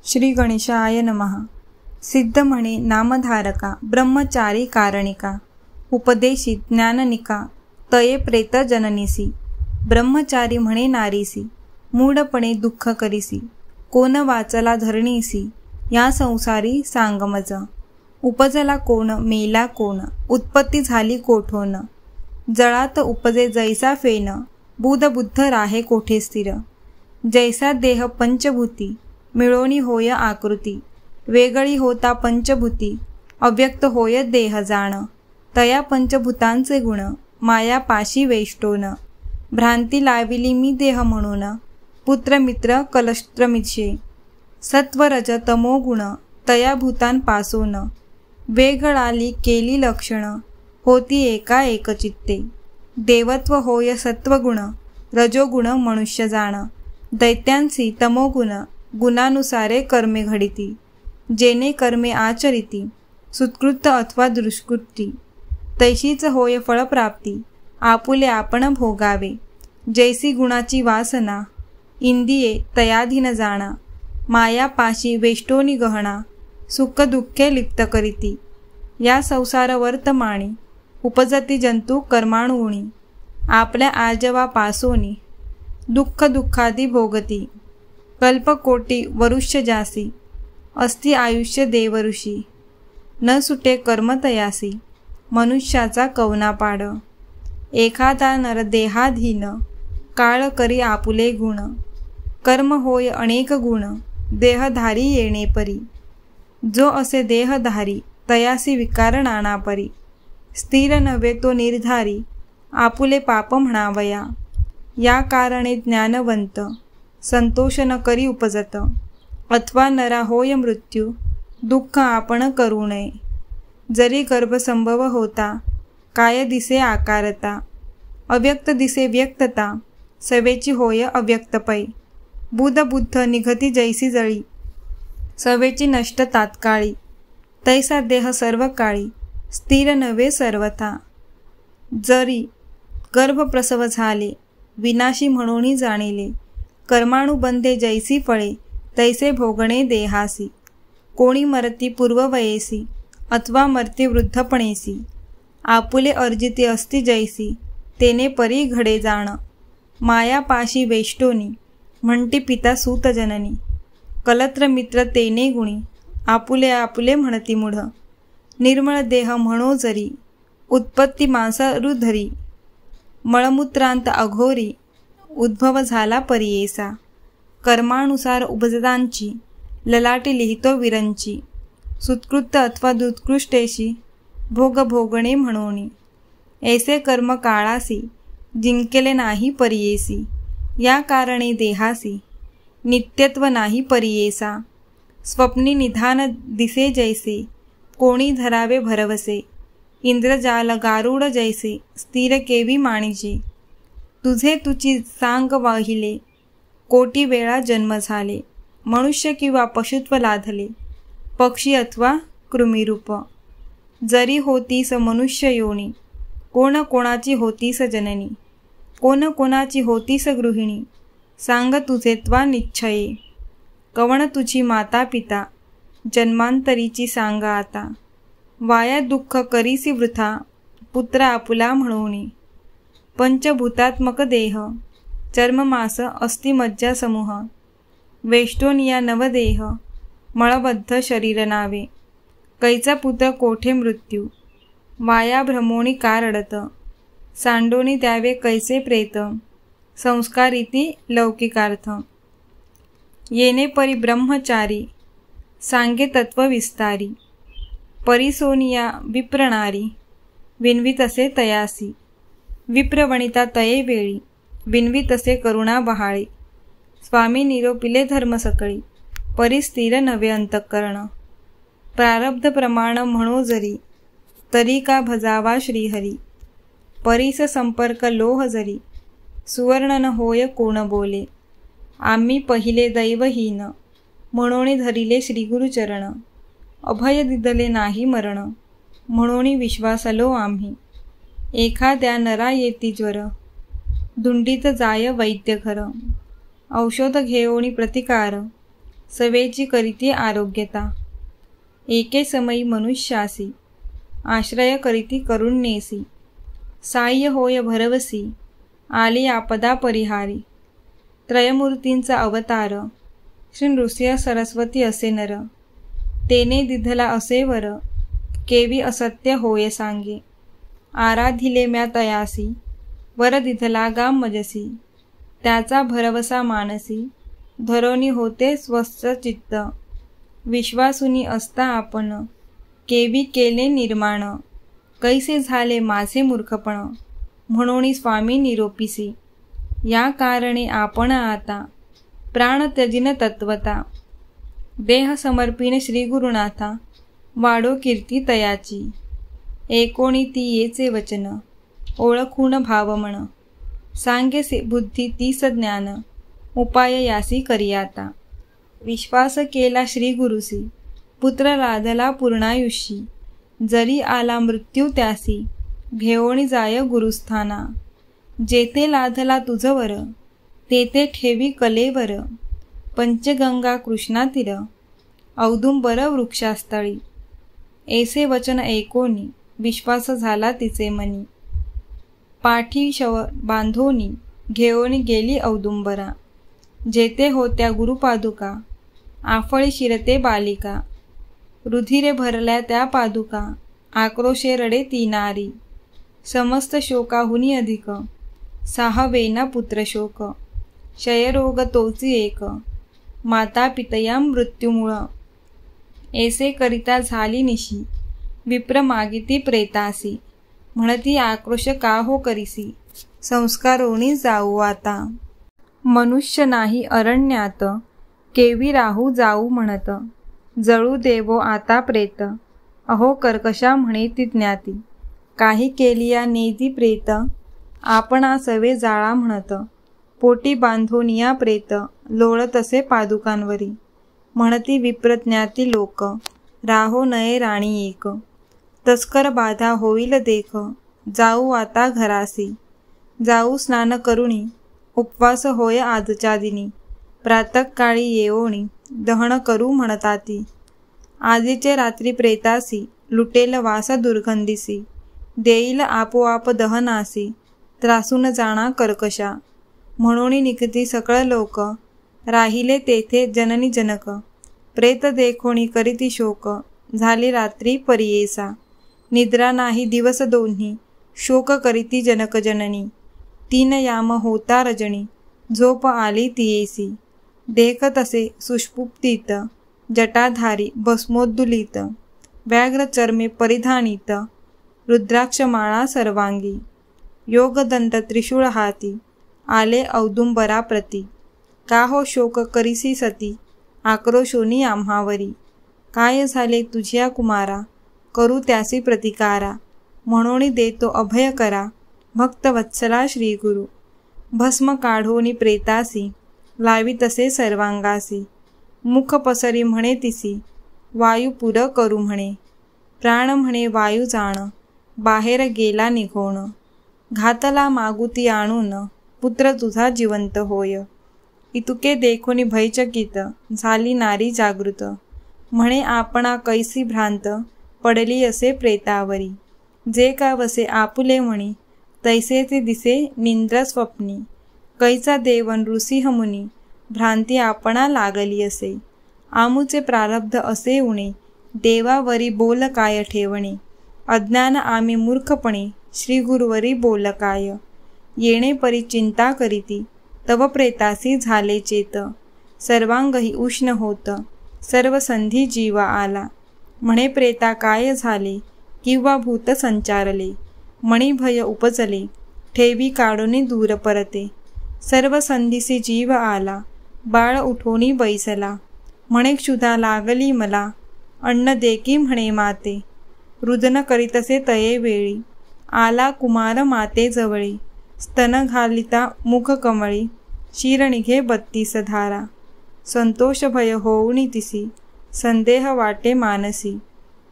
श्री गणेशाय नमः। सिद्ध म्हणे नामधारका, ब्रह्मचारी कारणिका, उपदेशी ज्ञाननिका, तये प्रेत जननीसी। ब्रह्मचारी म्हणे नारीसी, मूढपणे दुःख करीसी, कोण वाचला धरणीसी, या संसारी सांगमज। उपजला कोण, मेला कोण, उत्पत्ती झाली कोठोन, जळात उपजे जैसा फेन, बुध बुद्ध राहे कोठे स्थिर। जैसा देह पंचभूती, मिळोनी होय आकृती, वेगळी होता पंचभूती, अव्यक्त होय देह जाण। तया पंचभूतांचे गुण, माया पाशी वेष्टोन, भ्रांती लाविली मी देह म्हणून, पुत्र मित्र कलष्ट्रमिषे। सत्व रज तमो गुण, तया भूतांपासून, वेगळाली केली लक्षण, होती एका एकचित्ते। देवत्व होय सत्वगुण, रजोगुण मनुष्य जाण, दैत्यांसी तमोगुण, गुणानुसारे कर्मे घडिती। जेने कर्मे आचरिती, सुत्कृत अथवा दुष्कृती, तैशीच होय फळप्राप्ती, आपुले आपण भोगावे। जैसी गुणाची वासना, इंदिये तयाधीन जाणा, माया पाशी वेष्टोनी गहना, सुख दुःखे लिप्त करीती। या संसार वर्तमानी, उपजती जंतू कर्माणुगुणी, आपल्या आजवापासोनी, दुःख दुःखादी भोगती। कल्पकोटी वरुष्य जासी, अस्ति आयुष्य देवऋषी, न सुटे कर्म तयासी, मनुष्याचा कवना पाड। एखादा नरदेहाधीन, काळ करी आपुले गुण, कर्म होय अनेक गुण, देहधारी येणे परी। जो असे देहधारी, तयासी विकार नाना परी। स्थिर नव्हे तो निर्धारी, आपुले पाप म्हणावया। या कारणे ज्ञानवंत, संतोष न करी उपजत, अथवा नरा होय मृत्यू, दुःख आपण करू नये। जरी गर्भसंभव होता, काय दिसे आकारता, अव्यक्त दिसे व्यक्तता, सवेची होय अव्यक्त पै। बुध बुद्ध निघती जैसी जळी, सवेची नष्ट तात्काळी, तैसा देह सर्व काळी, स्थिर नव्हे सर्वथा। जरी गर्भप्रसव झाले, विनाशी म्हणून जाणिले, कर्मानुबंधे जैसी फळे, तैसे भोगणे देहासी। कोणी मरती पूर्ववयेसी, अथवा मरती वृद्धपणेसी, आपुले अर्जिती असती जैसी, तेने परी घडे जाण। माया पाशी वेष्टोनी, म्हणती पिता सूत जननी, कलत्र मित्र तेने गुणी, आपुले आपुले म्हणती मूढ। निर्मळ देह म्हणो जरी, उत्पत्ती मांसारुधरी, मळमूत्रांत अघोरी, उद्भव झाला परियेसा। कर्मानुसार उपजतांची, ललाटी लिहितो विरंची, सुत्कृत अथवा दुत्कृष्टेशी, भोग भोगणे म्हणोनी। ऐसे कर्म काळासी, जिंकेले नाही परियेसी, या कारणे देहासी, नित्यत्व नाही परियेसा। स्वप्नी निधान दिसे जैसे, कोणी धरावे भरवसे, इंद्रजाल गारुड जैसे, स्थिर केवी माणिजे। तुझे तुची सांग वाहिले, कोटी वेळा जन्म झाले, मनुष्य किंवा पशुत्व लाधले, पक्षी अथवा कृमिरूप। जरी होतीस मनुष्य योनी, कोण कोणाची होतीस जननी, कोण कोणाची होतीस गृहिणी, सांग तुझे त्वा निश्चये। कवण तुझी माता पिता, जन्मांतरीची सांग आता, वाया दुःख करीसी वृथा, पुत्र आपुला म्हणूनी। पंचभूतात्मक देह, चर्ममास अस्थिमज्जा समूह, वेष्टोनिया नवदेह, मळबद्ध शरीर नावे। कैचा पुत्र कोठे मृत्यू, वाया भ्रमोणी कारडत, सांडोनी द्यावे कैसे प्रेत, संस्कारिती लौकिकार्थ। येणे परी ब्रह्मचारी, सांगे तत्व विस्तारी, परिसोनिया विप्रणारी, विन्वितसे तयासी। विप्रवणिता तये वेळी, विन्वितसे करुणा बहाळी, स्वामी निरोपिले धर्म सकळी, परिस्थिर नवे अंतःकरण। प्रारब्ध प्रमाण म्हणो जरी, तरी का भजावा श्रीहरी, परीस संपर्क लोह जरी, सुवर्ण न होय कोण बोले। आम्ही पहिले दैवहीन, म्हणोनी धरिले श्रीगुरुचरण, अभय दिदले नाही मरण, म्हणोनी विश्वासलो आम्ही। एखाद्या नरा येती ज्वर, धुंडीत जाय वैद्य घर, औषध घेऊनी प्रतिकार, सवेची करीती आरोग्यता। एके समयी मनुष्यासी आश्रय करीती करुणेसी। साह्य होय भरवसी आली आपदा परिहारी। त्रयमूर्तींचा अवतार श्री नृसिंह सरस्वती असे नर। तेने दिधला असे वर केवी असत्य होय सांगे। आराधिले म्या तयासी वर दिधला गा मजसी। त्याचा भरवसा मानसी धरोनी होते स्वस्थ चित्त। विश्वासुनी असता आपण केवी केले निर्माण। कैसे झाले माझे मूर्खपण म्हणून स्वामी निरोपिसी। या कारणे आपण आता प्राण त्यजिन तत्वता। देह समर्पिण श्री गुरुनाथा वाढो कीर्ती तयाची। एकोणी ती येचे वचन ओळखून भावमन। सांगे बुद्धी तीस ज्ञान उपाय यासी करियाता। विश्वास केला श्री गुरुसी पुत्र लादला पूर्णायुषी। जरी आला मृत्यू त्यासी घेऊन जाय गुरुस्थाना। जेथे लादला तुझवर तेथे ठेवी कलेवर। पंचगंगा कृष्णा तीर औदुंबर वृक्षास्थळी। ऐसे वचन ऐकोनी विश्वास झाला तिचे मनी। पाठी शव बांधोनी घेऊन गेली औदुंबरा। जेथे होत्या गुरुपादुका आफळी शिरते बालिका। रुधिरे भरल्या त्या पादुका आक्रोशे रडे ती नारी। समस्त शोकाहुनी अधिक साहवेना पुत्र शोक। क्षयरोग तोची एक माता पितया मृत्युमूळ। ऐसे करिता झाली निशी विप्र मागिती प्रेतासी। म्हणती आक्रोश का हो करीसी संस्कारोनी जाऊ आता। मनुष्य नाही अरण्यात केवी राहू जाऊ म्हणत। जळू देवो आता प्रेत अहो कर्कशा म्हणे ती ज्ञाती। काही केलिया नेदी प्रेत आपणा सवे जाळा म्हणत। पोटी बांधोनिया प्रेत लोळत असे पादुकांवरी। म्हणती विप्रज्ञाती लोक राहो नये राणी एक। तस्कर बाधा होईल देख जाऊ आता घरासी। जाऊ स्नान करुणी उपवास होय आजच्या दिनी। प्रातःकाळी येवोनी दहन करू म्हणताती। आजीचे रात्री प्रेतासी लुटेल वास दुर्गंधीसी। देईल आपोआप दहनासी त्रासून जाणा कर्कशा। म्हणून निघती सकळ लोक राहिले तेथे जननी जनक। प्रेत देखोनी करीती शोक झाली रात्री परियेसा। निद्रा नाही दिवस दोन्ही शोक करीती जनक जननी। तीन याम होता रजनी झोप आली तियेसी। देख तसे सुषुप्तीत जटाधारी भस्मोद्दुलित। व्याघ्र चर्मे परिधानित रुद्राक्षमाळा सर्वांगी। योगदंड त्रिशूळ हाती आले औदुंबरा प्रती। का हो शोक करीसी सती आक्रोशोनी आम्हावरी। काय झाले तुझ्या कुमारा करू त्यासी प्रतिकारा। म्हणून देतो अभय करा भक्तवत्सला श्री गुरु। भस्म काढोनी प्रेतासी लावी तसे सर्वांगासी। मुख पसरी म्हणे तिसी वायू पुर करू म्हणे। प्राण म्हणे वायू जाण बाहेर गेला निघोण। घातला मागुती आणून पुत्र तुझा जिवंत होय। इतुके देखोनी भयचकित झाली नारी जागृत। म्हणे आपणा कैसी भ्रांत पडली असे प्रेतावरी। जे का वसे आपुले म्हणी तैसे ते दिसे निंद्र स्वप्नी। कैचा देवन ऋषिह मुनी भ्रांती आपणा लागली असे। आमुचे प्रारब्ध असे उणे देवावरी बोल काय ठेवणे। अज्ञान आम्ही मूर्खपणे श्री गुरुवरी बोल काय। येणे परी चिंता करीती तव प्रेतासी झाले चेत। सर्वांगही उष्ण होत सर्व संधी जीवा आला। म्हणे प्रेता काय झाले किंवा भूत संचारले। मणी भय उपजले ठेवी काढूनी दूर परते। सर्व संधीसी जीव आला बाळ उठोनी बैसला। म्हणे क्षुधा लागली मला अन्न देखी म्हणे माते। रुदन करीतसे तये वेळी आला कुमार माते जवळी। स्तन घालिता मुख कमळी शिर निघे 32 धारा। संतोष भय होऊनी तिसी संदेह वाटे मानसी।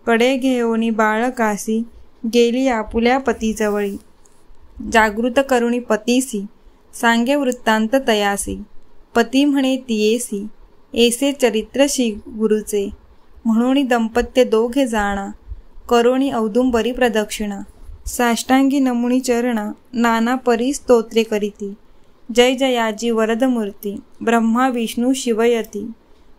कडे घेऊनी बाळकासी गेली आपुल्या पतीजवळी। जागृत करुणी पतीसी सांगे वृत्तांत तयासी। पती म्हणे तियेसी ऐसे चरित्र श्री गुरुचे, म्हणून दंपत्य दोघे जाणा, करोणी औदुंबरी प्रदक्षिणा, साष्टांगी नमुनी चरणा, नाना परी स्तोत्रे करीती, जय जयाजी वरदमूर्ती, ब्रह्मा विष्णू शिवयती,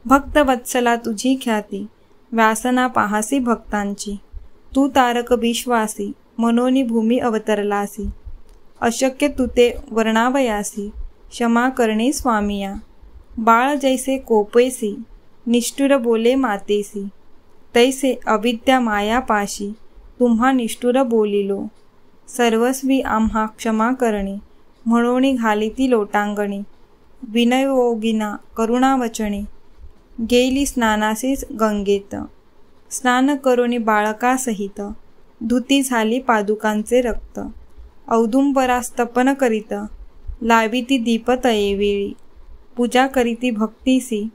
भक्त वत्सला तुझी ख्याती, व्यासना पाहासी भक्तांची, तू तारक विश्वासी, मनोनी भूमी अवतरलासी, अशक्य तुते वर्णावयासी, क्षमा करणे स्वामिया, बाळ जैसे कोपेसी, निष्ठुर बोले मातेसी, तैसे अविद्या माया पाशी, तुम्हा निष्ठुर बोलिलो, सर्वस्वी आम्हा क्षमा करणे, म्हणून घालिती लोटांगणी, विनयोगिना करुणावचने, गेली स्नानासी गंगेत, स्नान करोनी बाळकासहित, धुती झाली पादुकांचे रक्त, औदुंबरास्तपन करीत, लाविती दीप तयेवेळी, पूजा करीती भक्तीसी,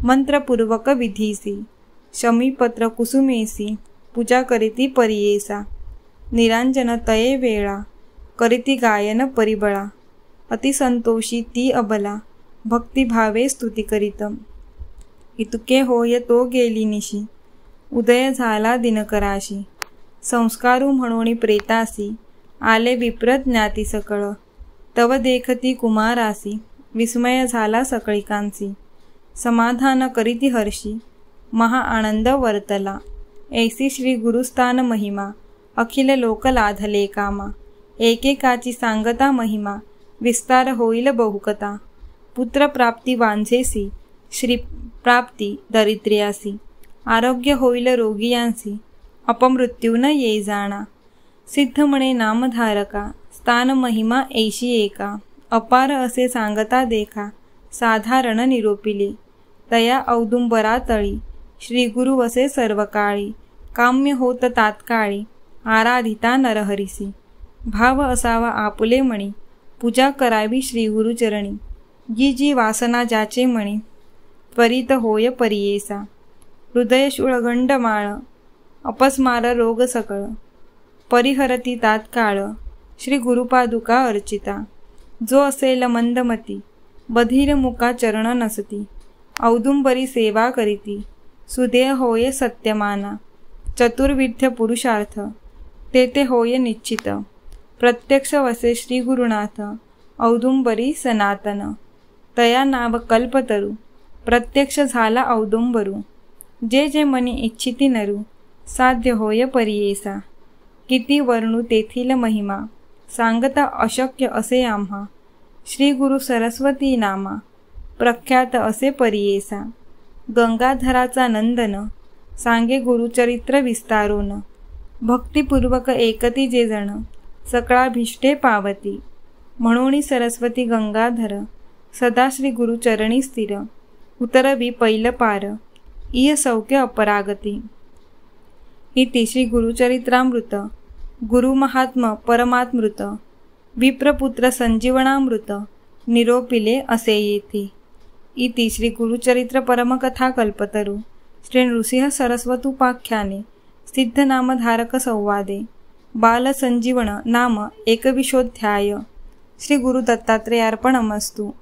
मंत्रपूर्वक विधीसी, शमीपत्र कुसुमेसी, पूजा करीती परियेसा, निरांजन तये वेळा, करीती गायन परिबळा, अतिसंतोषी ती अबला, भक्तिभावे स्तुती करीत, इतके होय तो गेली निशी, उदय झाला दिनकराशी, संस्कारू म्हणून प्रेतासी, आले विप्र ज्ञाती सकळ, तव देखती कुमारासी, विस्मय झाला सकळिकांसी, समाधान करीती हर्षी, महा आनंद वर्तला, ऐसी श्री गुरुस्थान महिमा, अखिल लोक लाधले कामा, एकेकाची सांगता महिमा, विस्तार होईल बहुकथा, पुत्र प्राप्ती वांझेसी, श्री प्राप्ती दरिद्र्यासी, आरोग्य होईल रोगियांसी, अपमृत्यू न ये जाणा, सिद्ध म्हणे नामधारका, स्थान महिमा ऐशी एका, अपार असे सांगता देखा, साधारण निरोपिले, तया औदुंबरा तळी, श्री गुरु वसे सर्वकाळी, काम्य होत तात्काळी, आराधिता नरहरिसी, भाव असावा आपुले मणी, पूजा करावी श्री गुरुचरणी, जी जी वासना ज्याचे मणी, त्वरित होय परियेसा, हृदय शूळगंड माळ, अपस्मार रोग सकळ, परिहरती तात्काळ, श्री गुरुपादुका अर्चिता, जो असेल मंदमती, बधीर मुका चरण नसती, औदुंबरी सेवा करीती, सुदेह होय सत्यमाना, चतुर्विध्य पुरुषार्थ, तेथे होय निश्चित, प्रत्यक्ष वसे श्री गुरुनाथ, औदुंबरी सनातन, तया नाव कल्पतरू, प्रत्यक्ष झाला औदुंबरू, जे जे मनी इच्छिती नरू, साध्य होय परियेसा, किती वर्णू तेथील महिमा, सांगता अशक्य असे आम्हा, श्री गुरु सरस्वती नामा, प्रख्यात असे परियेसा, गंगाधराचा नंदन, सांगे गुरुचरित्र विस्तारोन, भक्तिपूर्वक एकती जे जण, सकळाभिष्टे पावती, म्हणून सरस्वती गंगाधर, सदा श्री गुरुचरणी स्थिर, उतरवी पैल पार, इय सौख्य अपरागती, इति श्री गुरुचरित्रामृत, गुरुमहात्म परमात्मृत, विप्रपुत्र संजीवनामृत, निरोपिले असे येथे, इति श्री गुरुचरित्र परमकथा कल्पतरू, श्री नृसिंह सरस्वतुपाख्याने, सिद्धनामधारक संवादे, बालसंजीवन नाम एकविशोऽध्याय, श्री गुरु दत्तात्रेयार्पणमस्तु।